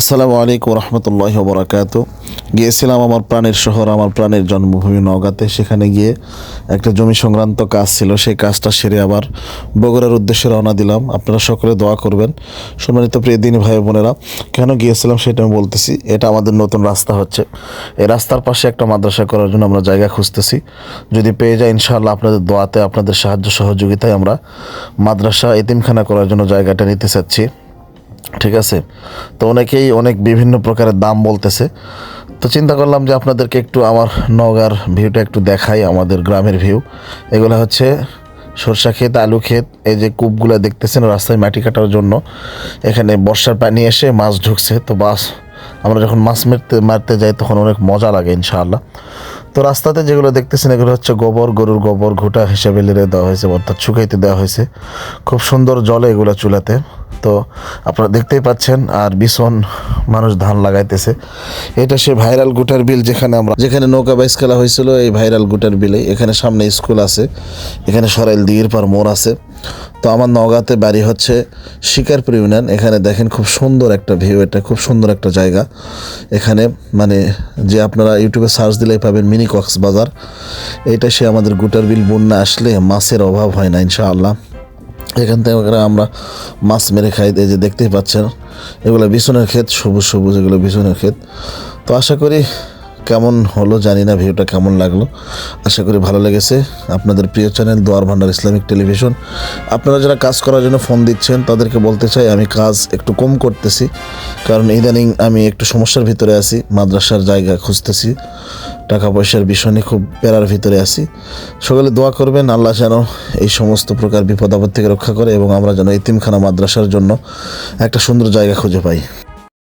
আসসালামু আলাইকুম রহমতুল্লাহি ওয়া বারাকাতু। গিয়েছিলাম আমার প্রাণের শহর, আমার প্রাণের জন্মভূমি নওগাঁতে। সেখানে গিয়ে একটা জমি সংক্রান্ত কাজ ছিল, সেই কাজটা সেরে আবার বগুড়ার উদ্দেশ্যে রওনা দিলাম। আপনারা সকলে দোয়া করবেন। সম্মানিত প্রিয় দিনী ভাই বোনেরা, কেন গিয়েছিলাম সেটা আমি বলতেছি। এটা আমাদের নতুন রাস্তা হচ্ছে, এই রাস্তার পাশে একটা মাদ্রাসা করার জন্য আমরা জায়গা খুঁজতেছি। যদি পেয়ে যাই ইনশাআল্লাহ আপনাদের দোয়াতে, আপনাদের সাহায্য সহযোগিতায় আমরা মাদ্রাসা এতিমখানা করার জন্য জায়গাটা নিতে চাচ্ছি। ঠিক আছে, তো অনেকেই অনেক বিভিন্ন প্রকারের দাম বলতেছে, তো চিন্তা করলাম যে আপনাদেরকে একটু আমার নওগাঁর ভিউটা একটু দেখাই, আমাদের গ্রামের ভিউ। এগুলো হচ্ছে সরষা ক্ষেত, আলু ক্ষেত। এই যে কূপগুলো দেখতেছেন রাস্তায় মাটি কাটার জন্য, এখানে বর্ষার পানি এসে মাছ ঢুকছে। তো আমরা যখন মাছ মারতে যাই তখন অনেক মজা লাগে ইনশাআল্লাহ। তো রাস্তাতে যেগুলো দেখতেছেন এগুলো হচ্ছে গোবর, গরুর গোবর ঘুঁটা হিসেবে লেড়ে দেওয়া হয়েছে, অর্থাৎ শুকাইতে দেওয়া হয়েছে। খুব সুন্দর জলে এগুলো চুলাতে। তো আপনারা দেখতেই পাচ্ছেন, আর ভীষণ মানুষ ধান লাগাইতেছে। এটা সে ভাইরাল গুটার বিল, যেখানে নৌকা বাইচ খেলা হয়েছিল, এই ভাইরাল গুটার বিলে। এখানে সামনে স্কুল আছে, এখানে সরাইল দিঘির পার মোড় আছে। তো আমার নওগাঁতে বাড়ি হচ্ছে শিকারপুর ইউনিয়ন। এখানে দেখেন খুব সুন্দর একটা ভিউ, এটা খুব সুন্দর একটা জায়গা। এখানে মানে যে আপনারা ইউটিউবে সার্চ দিলেই পাবেন মিনি কক্সবাজার। এটা সে আমাদের গুটার বিল। বন্যা আসলে মাছের অভাব হয় না ইনশাআল্লাহ। এখান থেকে আমরা মাছ মেরে খাই। এই যে দেখতেই পাচ্ছেন এগুলো বিছনের ক্ষেত, সবুজ সবুজ এগুলো বিছনের ক্ষেত। তো আশা করি কেমন হলো জানি না, ভিউটা কেমন লাগলো, আশা করি ভালো লেগেছে। আপনাদের প্রিয় চ্যানেল দোয়ার ভান্ডার ইসলামিক টেলিভিশন। আপনারা যারা কাজ করার জন্য ফোন দিচ্ছেন তাদেরকে বলতে চাই আমি কাজ একটু কম করতেছি, কারণ ইদানিং আমি একটু সমস্যার ভিতরে আছি। মাদ্রাসার জায়গা খুঁজতেছি, টাকা পয়সার বিষয় নিয়ে খুব প্যারার ভিতরে আছি। সকলে দোয়া করবেন আল্লাহ যেন এই সমস্ত প্রকার বিপদ আপদ থেকে রক্ষা করে এবং আমরা যেন এতিমখানা মাদ্রাসার জন্য একটা সুন্দর জায়গা খুঁজে পাই।